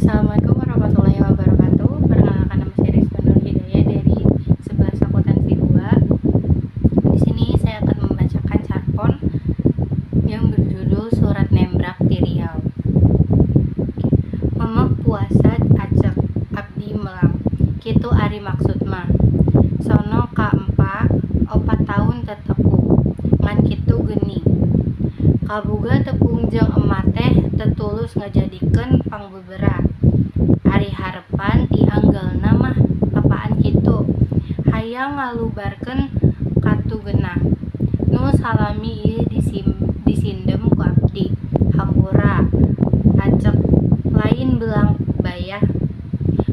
Assalamualaikum warahmatullahi wabarakatuh. Perkenalkan, nama saya Rizwan Nur Hidayah dari 11 akuntansi 2. Di sini saya akan membacakan carpon yang berjudul Surat Nembrak di Riau. Memeh puasa acek abdi melang, kitu ari maksud mah. Sono ka 4 tahun tetepung, ngan kitu geni. Kabuga tepung jeung emat teh tetulus ngajadikeun pangbebera. Ari harepan ti anggelna mah apaan kitu. Hayang ngalubarkeun katugenah. Nu salami ieu disindem ku abdi. Hampura acek lain belang bayah.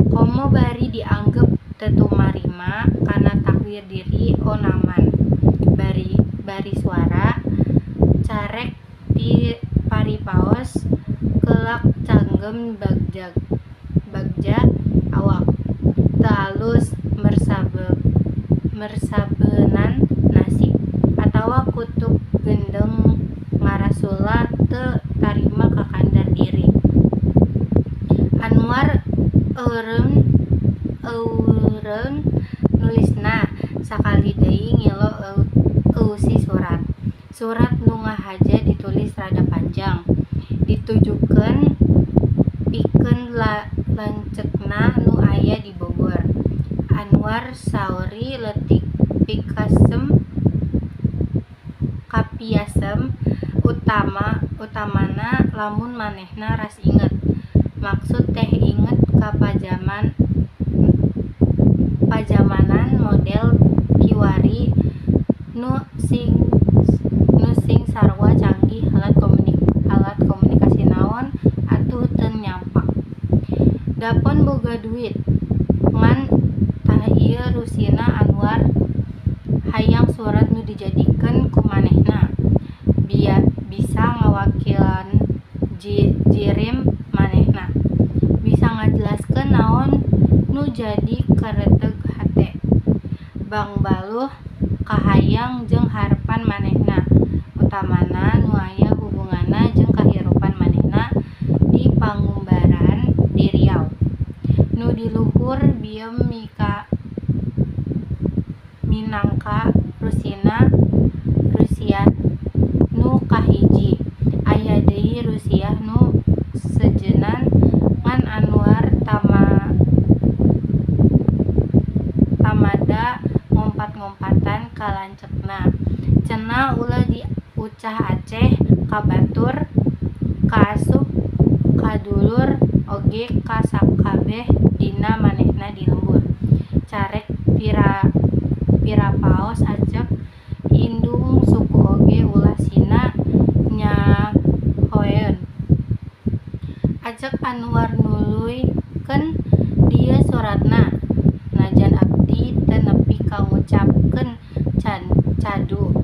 Komo bari dianggep tetumarima kana takwir diri onaman. Bari suara carek di paripaos kelak canggem bagja awak talus mersabenan nasib atawa kutub gendeng ngarasula teu tarima kakandar diri. Anwar eureun nulisna sakali deui ngilo eusi surat nu ngahaja ditulis rada panjang ditujukeun pikeun lanceukna nu aya di Bogor. Anwar saori leutik kapiasem utamana lamun manehna ras inget. Maksud teh inget ka pajamanan model kiwari nu sing sarua canggih alat komunikasi naon atuh teu nyampak. Dapon boga duit ngan tah ieu rusina Anwar hayang surat nu dijadikeun ku manehna bisa ngawakilan jirim manehna, bisa ngajelaskeun naon nu jadi kareteg hate. Bang baluh kahayang jeung harepan manehna, utamana nu aya hubunganna jeung kahirupan manehna di Pangumbaran di Riau. Nu diluhur biem minangka Rusia nu kahiji. Aya deui Rusia nu sejenan ngan Anwar tamada ngompat-ngompatan ka lanceukna. Cenah ulah diucah Aceh, ka batur, ka asup, ka dulur, oge ka sakabeh dina manehna di lembur. Carek pirapaos acek indung suku oge ulah sina nyahoeun. Acek Anwar nuluykeun dieu suratna, najan abdi teu nepi ka ngucapkeun cadu.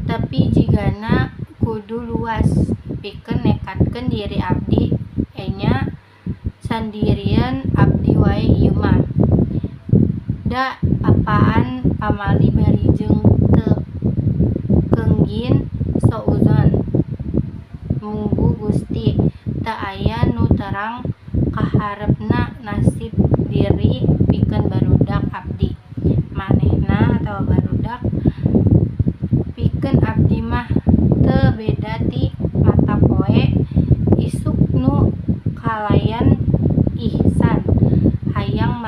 Tapi jigana kudu luas pikeun nekatkeun diri abdi enya sandirian abdi wae ieu mah. Da apaan pamali bari jeung teu keunggin souzon. Mugu Gusti teu aya nu terang kaharepna nasib diri pikeun barudak abdi. Manehna atawa barudak pikeun abdi mah teu beda ti mata poe isuk nu kalayan ihsan hayang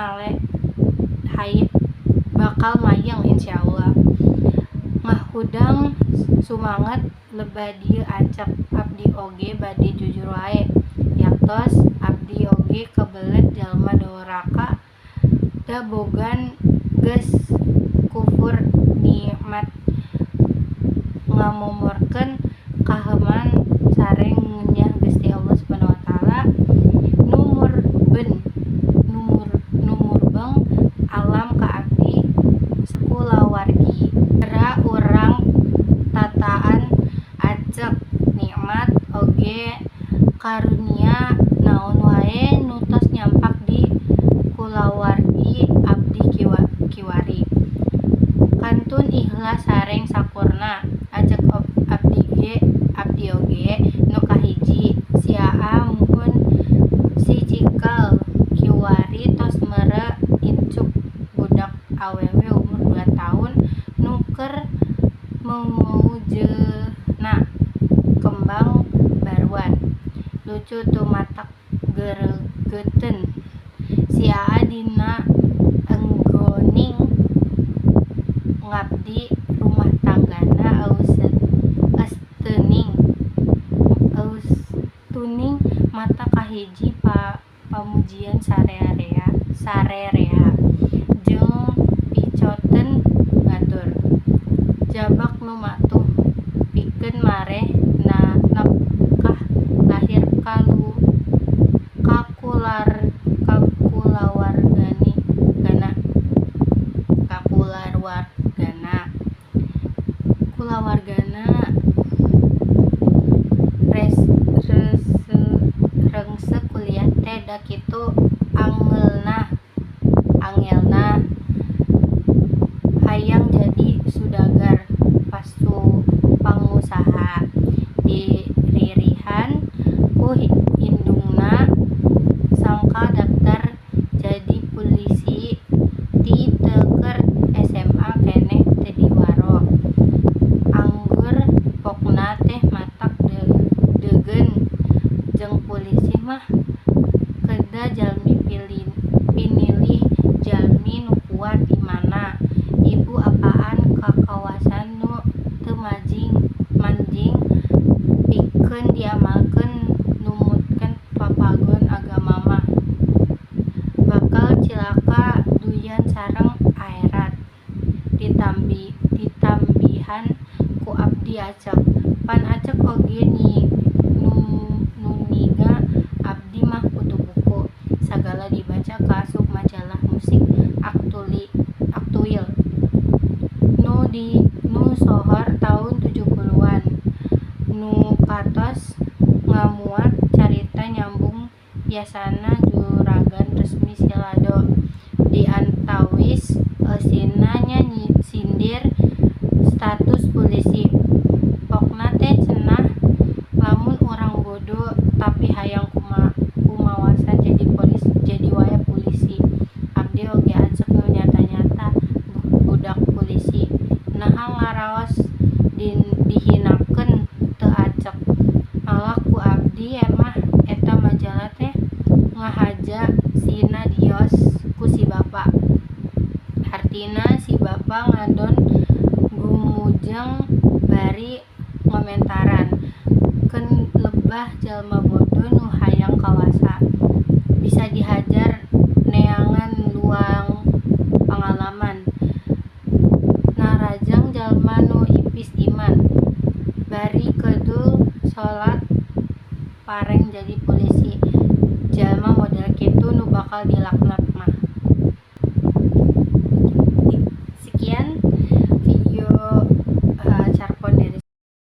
bakal mayang insyaallah. Mahudang sumanget lebah dieu acek abdi oge bade jujur wae. Yaktos abdi oge kebelet jalma doraka da bogan geus kufur nikmat ngamumurkeun kaheman sareng ngenyah Gusti Allah Subhanahu wa taala numurbeung alam ka abdi kulawargi. Era urang tataan acek nikmat oge karunia naon wae nu tos nyampak di kulawargi abdi kiwari. Kantun ikhlas sareng sakurna acek abdi oge lucu tu matak geregeuten si Aa dina enggoning ngabdi rumah tanggana aus tuning mata kahiji pamujian sarerea jeung picoten batur jabak nu matuh pikeun mareh nafkah lahir kulawargana rengsek kuliah teh da kitu angelna hayang jadi sudagar pastu pangusaha diririhan ku indungna sangka daftar jadi polisi ti teu keur SMA keneh teu diwaro anggur pokna teh matak deugeun jeung polisi mah kedah jalmi pinilih jalmi nu kuat di mana ibu apaan ka kawasan nu teu manjing pikeun diamalkeun numutkeun papagon agama mah bakal cilaka duyan sareng akhirat ditambihan ku abdi acek pan acek oge nuniga abdi mah kudu buku sagala dibaca kaasup majalah musik aktuil nu sohor tahun 70-an nu katos ngamuat carita nyambung biasana juragan resmi silado diantawis eusina nya sindir status polisi pokna teh cenah lamun urang bodoh tapi hayang kumawasan jadi waya polisi abdi oge acek nu nyata-nyata budak polisi naha ngaraos dihinakeun teu acek malah ku abdi emah eta majalah teh ngahaja sina dios ku si bapa artina si bapa ngadon gumujeng bari ngomentaran keun lebah jalma bodoh nu hayang kawasa bisa dihajar neangan luang pangalaman narajang jalma nu ipis iman bari kedul salat pareng jadi polisi jalma model kitu nu bakal dilaknat